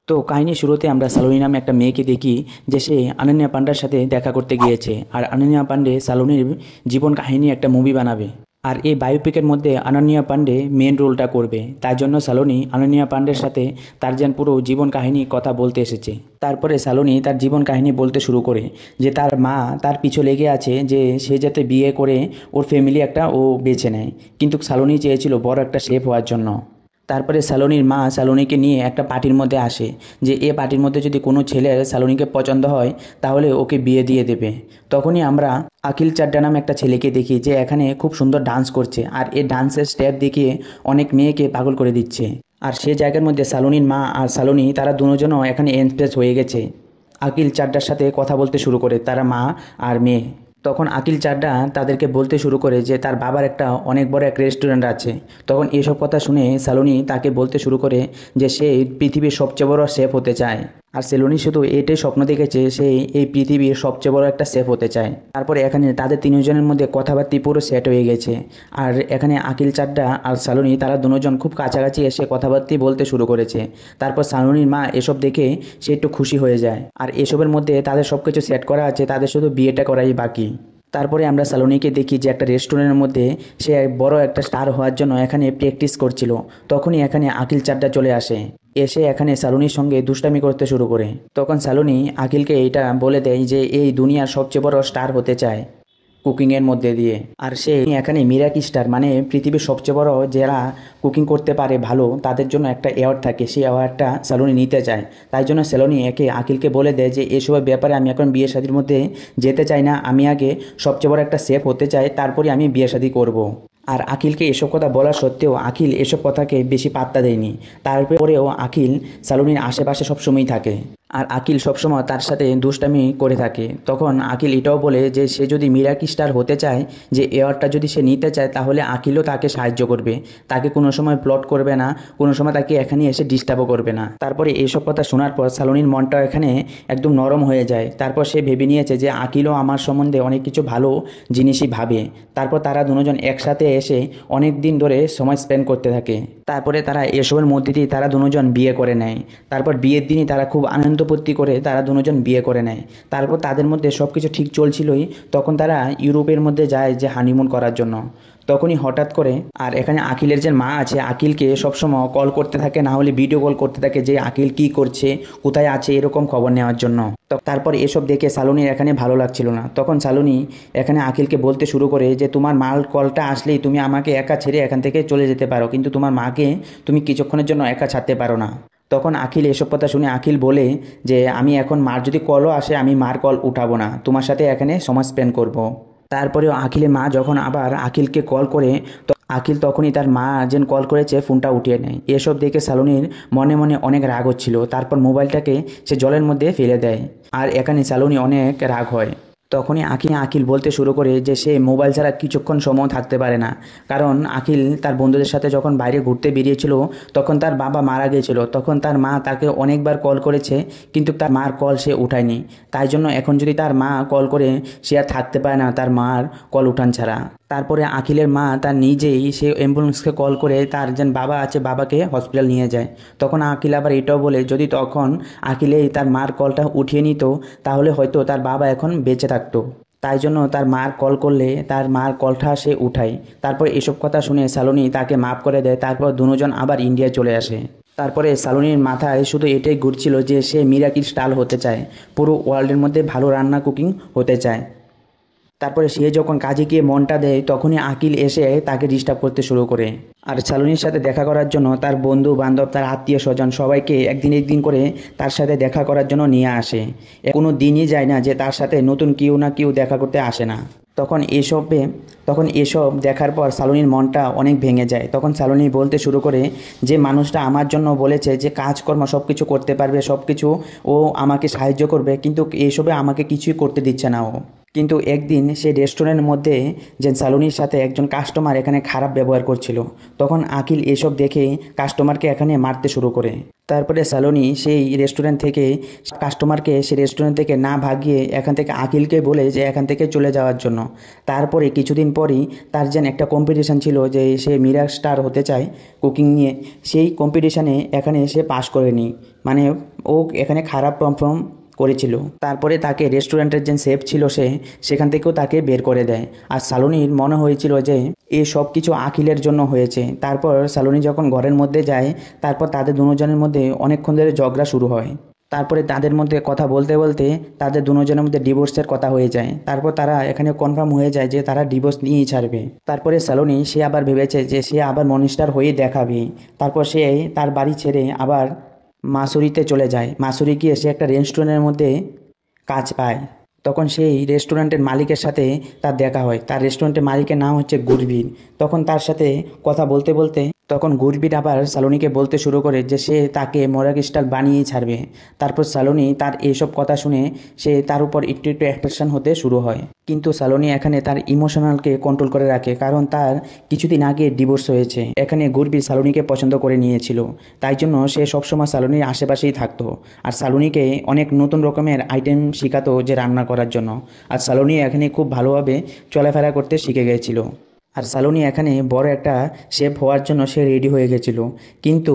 তো কাহিনীর শুরুতে আমরা সালোনী নামে একটা মেয়েকে দেখি যে সে অনন্যা পান্ডার সাথে দেখা করতে গিয়েছে। আর অনন্যা পান্ডে সালোনীর জীবন কাহিনী একটা মুভি বানাবে। আর এই বায়োপিকের মধ্যে অনন্যা পান্ডে মেন রোলটা করবে। তাই জন্য সালোনী অনন্যা পান্ডের সাথে তার যেন পুরো জীবন কাহিনী কথা বলতে এসেছে। তারপরে সালোনী তার জীবন কাহিনী বলতে শুরু করে যে তার মা তার পিছু লেগে আছে যে সে যাতে বিয়ে করে ওর ফ্যামিলি একটা ও বেছে নেয়, কিন্তু সালোনী চেয়েছিল বড় একটা শেফ হওয়ার জন্য। তারপরে সালোনীর মা সালোনীকে নিয়ে একটা পার্টির মধ্যে আসে যে এ পার্টির মধ্যে যদি কোনো ছেলের সালোনীকে পছন্দ হয় তাহলে ওকে বিয়ে দিয়ে দেবে। তখনই আমরা আকিল চাড্ডা নামে একটা ছেলেকে দেখি যে এখানে খুব সুন্দর ডান্স করছে, আর এই ডান্সের স্টেপ দেখিয়ে অনেক মেয়েকে পাগল করে দিচ্ছে। আর সে জায়গার মধ্যে সালোনীর মা আর সালোনী তারা দুজনও এখানে ইমপ্রেস হয়ে গেছে। আকিল চাড্ডার সাথে কথা বলতে শুরু করে তারা মা আর মেয়ে। তখন আকিল চাড্ডা তাদেরকে বলতে শুরু করে যে তার বাবার একটা অনেক বড় এক রেস্টুরেন্ট আছে। তখন এসব কথা শুনে সালোনী তাকে বলতে শুরু করে যে সে পৃথিবীর সবচেয়ে বড় শেফ হতে চায়। আর সেলোনি শুধু এটাই স্বপ্ন দেখেছে সে এই পৃথিবীর সবচেয়ে বড় একটা শেফ হতে চায়। তারপরে এখানে তাদের তিনজনের মধ্যে কথাবার্তা পুরো সেট হয়ে গেছে। আর এখানে আকিল চাড্ডা আর সালোনী তারা দুজন খুব কাছাকাছি এসে কথাবার্তা বলতে শুরু করেছে। তারপর সালোনীর মা এসব দেখে সে একটু খুশি হয়ে যায়। আর এসবের মধ্যে তাদের সব কিছু সেট করা আছে, তাদের শুধু বিয়েটা করাই বাকি। তারপরে আমরা সালোনীকে দেখি যে একটা রেস্টুরেন্টের মধ্যে সে বড় একটা স্টার হওয়ার জন্য এখানে প্র্যাকটিস করছিল। তখনই এখানে আকিল চাড্ডা চলে আসে, এসে এখানে সালোনীর সঙ্গে দুষ্টামি করতে শুরু করে। তখন সালোনী আকিলকে এইটা বলে দেয় যে এই দুনিয়ার সবচেয়ে বড় স্টার হতে চায় কুকিংয়ের মধ্যে দিয়ে। আর সে এখানে মিরাকি স্টার মানে পৃথিবীর সবচেয়ে বড় যারা কুকিং করতে পারে ভালো তাদের জন্য একটা অ্যাওয়ার্ড থাকে, সেই অ্যাওয়ার্ডটা সালোনী নিতে চায়। তাই জন্য সালোনী আকিলকে বলে দেয় যে এসবের ব্যাপারে আমি এখন বিয়ে শাদির মধ্যে যেতে চাই না, আমি আগে সবচেয়ে বড় একটা শেফ হতে চাই, তারপরে আমি বিয়ে শাদি করব। আর আকিলকে এসব কথা বলা সত্ত্বেও আকিল এসব কথাকে বেশি পাত্তা দেয়নি। তারপরেও আকিল সালোনীর আশেপাশে সবসময়ই থাকে, আর আকিল সবসময় তার সাথে দুষ্টামি করে থাকে। তখন আকিল এটাও বলে যে সে যদি মিরাকি স্টার হতে চায়, যে অ্যাওয়ার্ডটা যদি সে নিতে চায়, তাহলে আকিলও তাকে সাহায্য করবে, তাকে কোনো সময় প্লট করবে না, কোনো সময় তাকে এখানে এসে ডিস্টার্বও করবে না। তারপরে এইসব কথা শোনার পর সালোনীর মনটা এখানে একদম নরম হয়ে যায়। তারপর সে ভেবে নিয়েছে যে আকিলও আমার সম্বন্ধে অনেক কিছু ভালো জিনিসই ভাবে। তারপর তারা দুজন একসাথে এসে অনেক দিন ধরে সময় স্পেন্ড করতে থাকে। তারপরে তারা এসবের মধ্যে দিয়ে তারা দুজন বিয়ে করে নেয়। তারপর বিয়ের দিনই তারা খুব আনন্দ ফুর্তি করে তারা দুজন বিয়ে করে নেয়। তারপর তাদের মধ্যে সব কিছু ঠিক চলছিলই, তখন তারা ইউরোপের মধ্যে যায় যে হানিমুন করার জন্য। তখনই হঠাৎ করে আর এখানে আকিলের যে মা আছে আকিলকে সবসময় কল করতে থাকে, না হলে ভিডিও কল করতে থাকে যে আকিল কি করছে, কোথায় আছে, এরকম খবর নেওয়ার জন্য। তারপর এসব দেখে সালোনীর এখানে ভালো লাগছিল না। তখন সালোনী এখানে আকিলকে বলতে শুরু করে যে তোমার মাল কলটা আসলেই তুমি আমাকে একা ছেড়ে এখান থেকে চলে যেতে পারো, কিন্তু তোমার মাকে তুমি কিছুক্ষণের জন্য একা ছাড়তে পারো না। তখন আকিল এসব কথা শুনে আকিল বলে যে আমি এখন মার যদি কলও আসে আমি মার কল উঠাবো না, তোমার সাথে এখানে সময় স্পেন্ড করব। তারপরেও আকিলের মা যখন আবার আকিলকে কল করে তো আকিল তখনই তার মা যেন কল করেছে ফোনটা উঠিয়ে নেয়। এসব দেখে সালোনীর মনে মনে অনেক রাগ হচ্ছিল। তারপর মোবাইলটাকে সে জলের মধ্যে ফেলে দেয়, আর এখানে সালোনী অনেক রাগ হয়। তখনই আকিল বলতে শুরু করে যে সে মোবাইল ছাড়া কিছুক্ষণ সময় থাকতে পারে না, কারণ আকিল তার বন্ধুদের সাথে যখন বাইরে ঘুরতে বেরিয়েছিল তখন তার বাবা মারা গিয়েছিল। তখন তার মা তাকে অনেকবার কল করেছে, কিন্তু তার মার কল সে উঠায়নি। তাই জন্য এখন যদি তার মা কল করে সে আর থাকতে পারে না তার মার কল উঠান ছাড়া। তারপরে আকিলের মা তার নিজেই সে অ্যাম্বুলেন্সকে কল করে তার যেন বাবা আছে বাবাকে হসপিটাল নিয়ে যায়। তখন আকিল আবার এটাও বলে যদি তখন আকিলেই তার মার কলটা উঠিয়ে নিত তাহলে হয়তো তার বাবা এখন বেঁচে থাকতো। তাই জন্য তার মার কল করলে তার মার কলটা সে উঠায়। তারপর এসব কথা শুনে সালোনী তাকে মাফ করে দেয়। তারপর দুজন আবার ইন্ডিয়া চলে আসে। তারপরে সালোনীর মাথায় শুধু এটাই ঘুরছিল যে সে মিরাকিল স্টার হতে চায়, পুরো ওয়ার্ল্ডের মধ্যে ভালো রান্না কুকিং হতে চায়। তারপরে সে যখন কাজে গিয়ে মনটা দেয় তখনই আকিল এসে তাকে ডিস্টার্ব করতে শুরু করে। আর সালোনীর সাথে দেখা করার জন্য তার বন্ধু বান্ধব তার আত্মীয় স্বজন সবাইকে একদিন করে তার সাথে দেখা করার জন্য নিয়ে আসে। কোনো দিনই যায় না যে তার সাথে নতুন কেউ না কেউ দেখা করতে আসে না। তখন এসব দেখার পর সালোনীর মনটা অনেক ভেঙে যায়। তখন সালোনী বলতে শুরু করে যে মানুষটা আমার জন্য বলেছে যে কাজকর্ম সব কিছু করতে পারবে, সব কিছু ও আমাকে সাহায্য করবে, কিন্তু এসবে আমাকে কিছুই করতে দিচ্ছে না ও। কিন্তু একদিন সেই রেস্টুরেন্টের মধ্যে যে সালুনির সাথে একজন কাস্টমার এখানে খারাপ ব্যবহার করছিল, তখন আকিল এসব দেখে কাস্টমারকে এখানে মারতে শুরু করে। তারপরে সালুনি সেই রেস্টুরেন্ট থেকে কাস্টমারকে সেই রেস্টুরেন্ট থেকে না ভাগিয়ে এখান থেকে আকিলকে বলে যে এখান থেকে চলে যাওয়ার জন্য। তারপরে কিছুদিন পরই তার যেন একটা কম্পিটিশান ছিল যে সে মিরাজ স্টার হতে চায় কুকিং নিয়ে, সেই কম্পিটিশানে এখানে সে পাশ করেনি, মানে ও এখানে খারাপ পারফর্ম করেছিল। তারপরে তাকে রেস্টুরেন্টের যে শেফ ছিল সেখান থেকেও তাকে বের করে দেয়। আর সালুনির মনে হয়েছিল যে এই সব কিছু আকিলের জন্য হয়েছে। তারপর সালুনি যখন ঘরের মধ্যে যায়, তারপর তাদের দুজনের মধ্যে অনেকক্ষণ ধরে ঝগড়া শুরু হয়। তারপরে তাদের মধ্যে কথা বলতে বলতে তাদের দুজনের মধ্যে ডিভোর্সের কথা হয়ে যায়। তারপর তারা এখানে কনফার্ম হয়ে যায় যে তারা ডিভোর্স নিয়েই ছাড়বে। তারপরে সালুনি সে আবার ভেবেছে যে সে আবার মনিস্টার হয়ে দেখাবে। তারপর সে তার বাড়ি ছেড়ে আবার মাসুরিতে চলে যায়। মাসুরি গিয়ে সে একটা রেস্টুরেন্টের মধ্যে কাজ পায়। তখন সেই রেস্টুরেন্টের মালিকের সাথে তার দেখা হয়। তার রেস্টুরেন্টের মালিকের নাম হচ্ছে গুরবীর। তখন তার সাথে কথা বলতে বলতে তখন গুরবীর আবার সালুনিকে বলতে শুরু করে যে সে তাকে মোরাগ স্টার বানিয়েই ছাড়বে। তারপর সালুনি তার এইসব কথা শুনে সে তার উপর একটু একটু অ্যাট্রাকশন হতে শুরু হয়। কিন্তু সালুনি এখানে তার ইমোশনালকে কন্ট্রোল করে রাখে, কারণ তার কিছুদিন আগে ডিভোর্স হয়েছে। এখানে গুরবীর সালুনিকে পছন্দ করে নিয়েছিল, তাই জন্য সে সবসময় সালুনির আশেপাশেই থাকতো। আর সালুনিকে অনেক নতুন রকমের আইটেম শেখাতো যে রান্না করার জন্য। আর সালুনি এখানে খুব ভালোভাবে চলাফেরা করতে শিখে গিয়েছিল। আর সালুনি এখানে বড় একটা শেফ হওয়ার জন্য সে রেডি হয়ে গেছিল। কিন্তু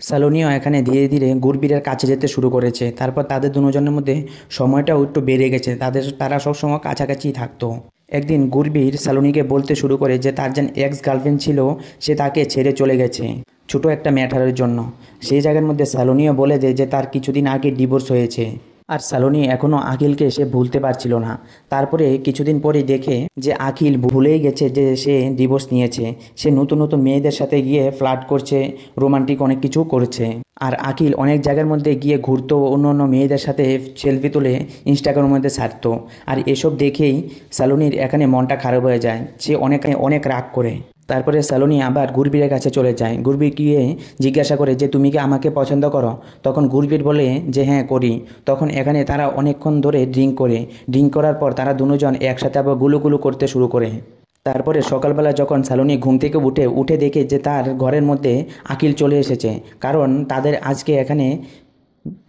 সালুনিও এখানে ধীরে ধীরে গুরবীরের কাছে যেতে শুরু করেছে। তারপর তাদের দুজনের মধ্যে সময়টাও একটু বেড়ে গেছে, তারা সবসময় কাছাকাছি থাকতো। একদিন গুরবীর সালুনিকে বলতে শুরু করে যে তার যে এক্স গার্লফ্রেন্ড ছিল সে তাকে ছেড়ে চলে গেছে ছোটো একটা ম্যাটারের জন্য। সেই জায়গার মধ্যে সালুনিও বলে দেয় যে তার কিছুদিন আগে ডিভোর্স হয়েছে। আর সালুনি এখনও আকিলকে সে ভুলতে পারছিল না। তারপরে কিছুদিন পরে দেখে যে আকিল ভুলেই গেছে যে সে ডিভোর্স নিয়েছে। সে নতুন নতুন মেয়েদের সাথে গিয়ে ফ্লার্ট করছে, রোমান্টিক অনেক কিছু করছে। আর আকিল অনেক জায়গার মধ্যে গিয়ে ঘুরতো, অন্য অন্য মেয়েদের সাথে সেলফি তুলে ইনস্টাগ্রামের মধ্যে ছাড়তো। আর এসব দেখেই সালুনির এখানে মনটা খারাপ হয়ে যায়, সে অনেক রাগ করে। তারপরে সালুনি আবার গুরবীরের কাছে চলে যায়। গুরবীর গিয়ে জিজ্ঞাসা করে যে তুমি কি আমাকে পছন্দ করো? তখন গুরবীর বলে যে হ্যাঁ করি। তখন এখানে তারা অনেকক্ষণ ধরে ড্রিঙ্ক করার পর তারা দুজন একসাথে আবার গুলুগুলু করতে শুরু করে। তারপরে সকালবেলা যখন সালুনি ঘুম থেকে উঠে দেখে যে তার ঘরের মধ্যে আকিল চলে এসেছে, কারণ তাদের আজকে এখানে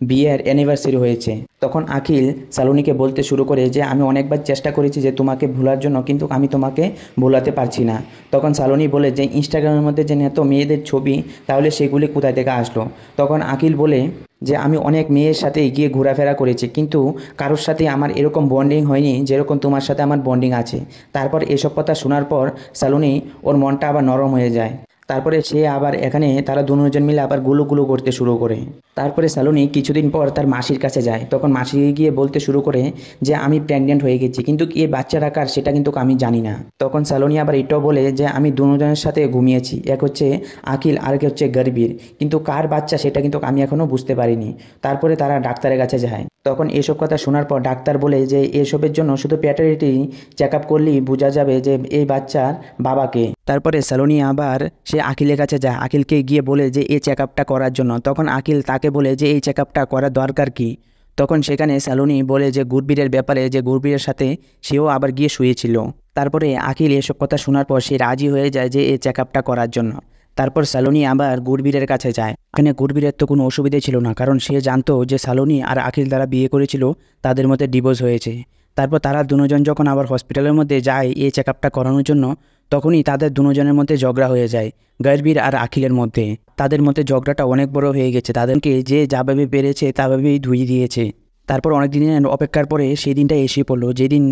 বিয়ের অ্যানিভার্সারি হয়েছে। তখন আকিল সালুনিকে বলতে শুরু করে যে আমি অনেকবার চেষ্টা করেছি যে তোমাকে ভোলার জন্য, কিন্তু আমি তোমাকে ভোলাতে পারছি না। তখন সালুনি বলে যে ইনস্টাগ্রামের মধ্যে যে এত মেয়েদের ছবি, তাহলে সেগুলি কোথায় থেকে আসলো? তখন আকিল বলে যে আমি অনেক মেয়ের সাথে গিয়ে ঘোরাফেরা করেছি, কিন্তু কারোর সাথে আমার এরকম বন্ডিং হয়নি যেরকম তোমার সাথে আমার বন্ডিং আছে। তারপর এসব কথা শোনার পর সালুনি ওর মনটা আবার নরম হয়ে যায়। তারপরে সে আবার এখানে তারা দুজন মিলে আবার গুলো করতে শুরু করে। তারপরে সালুনি কিছুদিন পর তার মাসির কাছে যায়। তখন মাসি গিয়ে বলতে শুরু করে যে আমি প্রেগনেন্ট হয়ে গেছি, কিন্তু এই বাচ্চাটা কার সেটা কিন্তু আমি জানি না। তখন সালুনি আবার এটাও বলে যে আমি দুজনের সাথে ঘুমিয়েছি, এক হচ্ছে আকিল আর এক হচ্ছে গর্বীর, কিন্তু কার বাচ্চা সেটা কিন্তু আমি এখনও বুঝতে পারিনি। তারপরে তারা ডাক্তারের কাছে যায়। তখন এসব কথা শোনার পর ডাক্তার বলে যে এসবের জন্য শুধু প্যাটার্নিটি চেক আপ করলেই বোঝা যাবে যে এই বাচ্চার বাবাকে। তারপরে সালুনি আবার সে আকিলের কাছে যায়, আকিলকে গিয়ে বলে যে এই চেক আপটা করার জন্য। তখন আকিল তাকে বলে যে এই চেক আপটা করার দরকার কি? তখন সেখানে সালুনি বলে যে গুরবীরের ব্যাপারে, যে গুরবীরের সাথে সেও আবার গিয়ে শুয়েছিল। তারপরে আকিল এসব কথা শোনার পর সে রাজি হয়ে যায় যে এই চেক আপটা করার জন্য। তারপর সালুনি আবার গুরবীরের কাছে যায়। এখানে গুরবীরের তো কোনো অসুবিধে ছিল না, কারণ সে জানতো যে সালুনি আর আকিল দ্বারা বিয়ে করেছিল, তাদের মধ্যে ডিভোর্স হয়েছে। তারপর তারা দুজন যখন আবার হসপিটালের মধ্যে যায় এই চেক আপটা করানোর জন্য, তখনই তাদের দুজনের মধ্যে ঝগড়া হয়ে যায় গর্বীর আর আকিলের মধ্যে। তাদের মধ্যে ঝগড়াটা অনেক বড় হয়ে গেছে, তাদেরকে যে যাভাবে পেরেছে তাভাবেই ধুয়ে দিয়েছে। তারপর অনেক দিনের অপেক্ষার পরে সেই দিনটা এসে পড়লো, যেদিন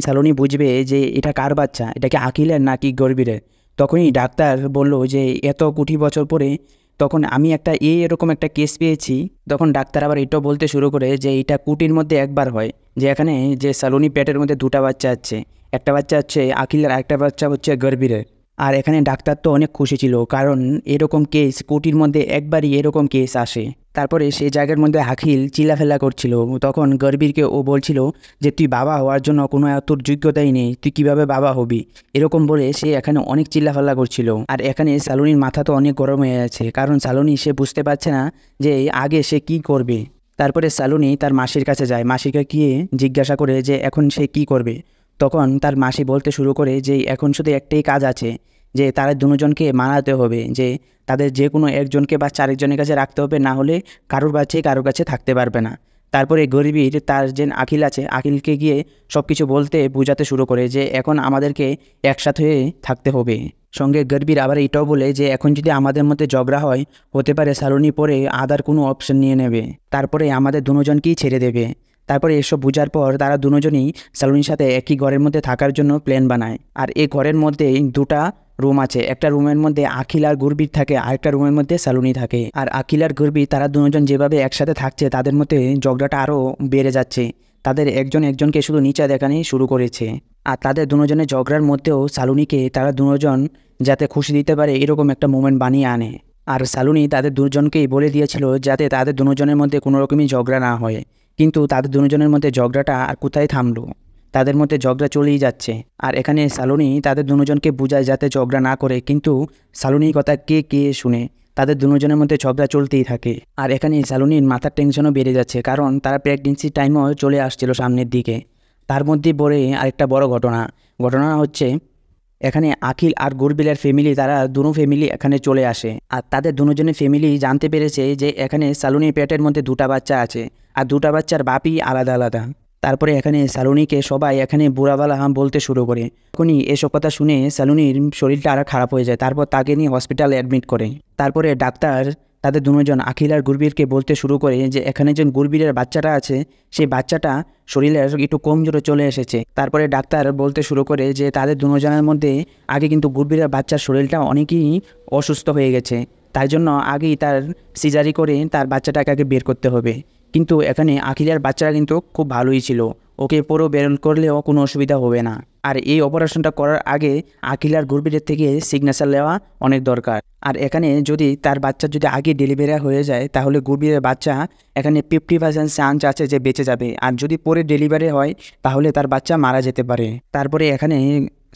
সালুনি বুঝবে যে এটা কার বাচ্চা, এটা কি আকিলের নাকি গর্বীরের। তখনই ডাক্তার বলল যে এত কোটি বছর পরে তখন আমি এরকম একটা কেস পেয়েছি। তখন ডাক্তার আবার এটাও বলতে শুরু করে যে এটা কোটির মধ্যে একবার হয়, যে এখানে যে সালুনি পেটের মধ্যে দুটা বাচ্চা আছে, একটা বাচ্চা হচ্ছে আকিলের, একটা বাচ্চা হচ্ছে গর্বীরের। আর এখানে ডাক্তার তো অনেক খুশি ছিল, কারণ এরকম কেস কোটির মধ্যে একবারই এরকম কেস আসে। তারপরে সেই জায়গার মধ্যে আকিল চিল্লাফেলা করছিল। তখন গর্বীরকে ও বলছিল যে তুই বাবা হওয়ার জন্য কোনো তোর যোগ্যতাই নেই, তুই কিভাবে বাবা হবি, এরকম বলে সে এখানে অনেক চিল্লাফেলা করছিল। আর এখানে সালুনির মাথা তো অনেক গরম হয়ে আছে, কারণ সালুনি সে বুঝতে পারছে না যে আগে সে কি করবে। তারপরে সালুনি তার মাসির কাছে যায়, মাসিকে গিয়ে জিজ্ঞাসা করে যে এখন সে কি করবে। তখন তার মাসি বলতে শুরু করে যে এখন শুধু একটাই কাজ আছে, যে তারা দুজনকে মানাতে হবে, যে তাদের যে কোনো একজনকে বা চারেকজনের কাছে রাখতে হবে, না হলে কারোর কাছে থাকতে পারবে না। তারপরে গরিবীর তার যে আখিল আছে, আখিলকে গিয়ে সব কিছু বলতে বোঝাতে শুরু করে যে এখন আমাদেরকে একসাথে হয়ে থাকতে হবে। সঙ্গে গর্বীর আবার এটাও বলে যে এখন যদি আমাদের মধ্যে ঝগড়া হয়, হতে পারে সালুনি পরে আদার কোনো অপশন নিয়ে নেবে, তারপরে আমাদের দুজনকেই ছেড়ে দেবে। তারপরে এসব বোঝার পর তারা দুজনই সালুনির সাথে একই ঘরের মধ্যে থাকার জন্য প্ল্যান বানায়। আর এই ঘরের মধ্যে দুটা রুম আছে, একটা রুমের মধ্যে আখিল আর গুরবির থাকে, আরেকটা রুমের মধ্যে সালুনি থাকে। আর আখিল আর গুরবির তারা দুজন যেভাবে একসাথে থাকছে, তাদের মধ্যে ঝগড়াটা আরও বেড়ে যাচ্ছে। তাদের একজনকে শুধু নিচে দেখানি শুরু করেছে। আর তাদের দুজনের ঝগড়ার মধ্যেও সালুনিকে তারা দুজন যাতে খুশি দিতে পারে এরকম একটা মোমেন্ট বানিয়ে আনে। আর সালুনি তাদের দুজনকেই বলে দিয়েছিল যাতে তাদের দুজনের মধ্যে কোনো রকমই ঝগড়া না হয়, কিন্তু তাদের দুজনের মধ্যে ঝগড়াটা আর কোথায় থামলো, তাদের মধ্যে ঝগড়া চলেই যাচ্ছে। আর এখানে সালুনি তাদের দুজনকে বোঝায় যাতে ঝগড়া না করে, কিন্তু সালুনির কথা কে শুনে, তাদের দুজনের মধ্যে ঝগড়া চলতেই থাকে। আর এখানে সালুনির মাথার টেনশনও বেড়ে যাচ্ছে, কারণ তারা প্রেগনেন্সির টাইমও চলে আসছিল সামনের দিকে। তার মধ্যে পড়ে আরেকটা বড় ঘটনা হচ্ছে এখানে আখিল আর গুরবিলের ফ্যামিলি, তারা দুনো ফ্যামিলি এখানে চলে আসে। আর তাদের দুজনের ফ্যামিলি জানতে পেরেছে যে এখানে সালুনির পেটের মধ্যে দুটা বাচ্চা আছে, আর দুটা বাচ্চার বাপই আলাদা। তারপরে এখানে সালুনিকে সবাই এখানে বুড়াওয়ালা বলতে শুরু করে। এখনই এসব কথা শুনে সালুনির শরীরটা আরও খারাপ হয়ে যায়। তারপর তাকে নিয়ে হসপিটালে অ্যাডমিট করে। তারপরে ডাক্তার তাদের দুজন আখিল আর গুরবীরকে বলতে শুরু করে যে এখানে যে গুরবীরের বাচ্চাটা আছে, সেই বাচ্চাটা শরীরে একটু কমজোরে চলে এসেছে। তারপরে ডাক্তার বলতে শুরু করে যে তাদের দুজনের মধ্যে আগে কিন্তু গুরবীরের বাচ্চার শরীরটা অনেকই অসুস্থ হয়ে গেছে, তাই জন্য আগেই তার সিজারি করে তার বাচ্চাটাকে আগে বের করতে হবে। কিন্তু এখানে আখিলের বাচ্চারা কিন্তু খুব ভালোই ছিল, ওকে পুরো বের করলেও কোনো অসুবিধা হবে না। আর এই অপারেশনটা করার আগে আখিল আর গুরবীরের থেকে সিগনেচার নেওয়া অনেক দরকার। আর এখানে যদি তার বাচ্চা যদি আগে ডেলিভারি হয়ে যায়, তাহলে গুরবীরের বাচ্চা এখানে 50% চান্স আছে যে বেঁচে যাবে, আর যদি পরে ডেলিভারি হয় তাহলে তার বাচ্চা মারা যেতে পারে। তারপরে এখানে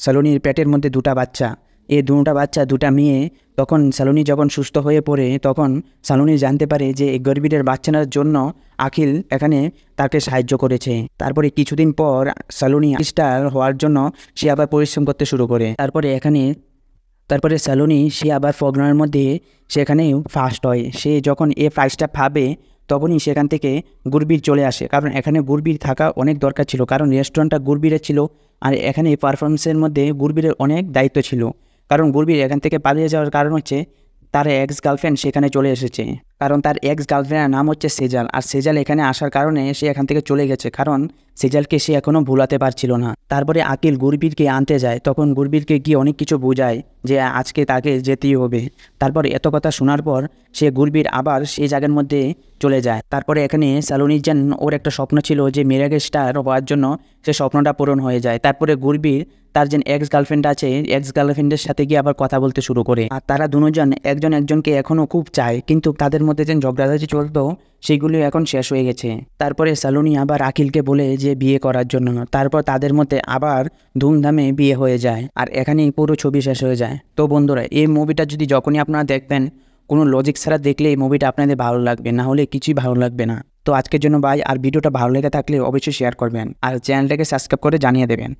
সালুনির পেটের মধ্যে দুটা বাচ্চা, এই দুটা বাচ্চা দুটা মেয়ে। তখন সালুনি যখন সুস্থ হয়ে পড়ে, তখন সালুনি জানতে পারে যে এই গর্ভীরের বাচ্চার জন্য আখিল এখানে তাকে সাহায্য করেছে। তারপরে কিছুদিন পর সালুনি স্টার হওয়ার জন্য সে আবার পরিশ্রম করতে শুরু করে। তারপরে সালুনি সে আবার প্রোগ্রামের মধ্যে সেখানে ফার্স্ট হয়। সে যখন এই প্রাইজটা পাবে, তখনই সেখান থেকে গুরবীর চলে আসে, কারণ এখানে গুরবীর থাকা অনেক দরকার ছিল, কারণ রেস্টুরেন্টটা গুরবীরের ছিল। আর এখানে পারফরমেন্সের মধ্যে গুরবীরের অনেক দায়িত্ব ছিল, কারণ গুরবীর এখান থেকে পালিয়ে যাওয়ার কারণ হচ্ছে তার এক্স গার্লফ্রেন্ড সেখানে চলে এসেছে। কারণ তার এক্স গার্লফ্রেন্ডের নাম হচ্ছে সেজাল, আর সেজাল এখানে আসার কারণে সে এখান থেকে চলে গেছে, কারণ সেজালকে সে এখনও ভুলাতে পারছিল না। তারপরে আকিল গুরবীরকে আনতে যায়, তখন গুরবীরকে গিয়ে অনেক কিছু বোঝায় যে আজকে তাকে যেতেই হবে। তারপর এত কথা শোনার পর সে গুরবীর আবার সেই জায়গার মধ্যে চলে যায়। তারপরে এখানে সালুনির যেন ওর একটা স্বপ্ন ছিল যে মিরাগে স্টার হওয়ার জন্য, সে স্বপ্নটা পূরণ হয়ে যায়। তারপরে গুরবীর তার যে এক্স গার্লফ্রেন্ড আছে, এক্স গার্লফ্রেন্ডের সাথে গিয়ে আবার কথা বলতে শুরু করে। আর তারা দুজন একজনকে এখনও খুব চায়, কিন্তু তাদের মধ্যে যে ঝগড়াঝাটি চলতো সেগুলো এখন শেষ হয়ে গেছে। তারপরে সালুনি আবার আকিলকে বলে যে বিয়ে করার জন্য, তারপর তাদের মধ্যে আবার ধুমধামে বিয়ে হয়ে যায়। আর এখানেই পুরো ছবি শেষ হয়ে যায়। তো বন্ধুরা, এই মুভিটা যদি যখনই আপনারা দেখবেন, কোনো লজিক ছাড়া দেখলে এই মুভিটা আপনাদের ভালো লাগবে, না হলে কিছুই ভালো লাগবে না। তো আজকের জন্য বাই। আর ভিডিওটা ভালো লেগে থাকলে অবশ্যই শেয়ার করবেন, আর চ্যানেলটাকে সাবস্ক্রাইব করে জানিয়ে দেবেন।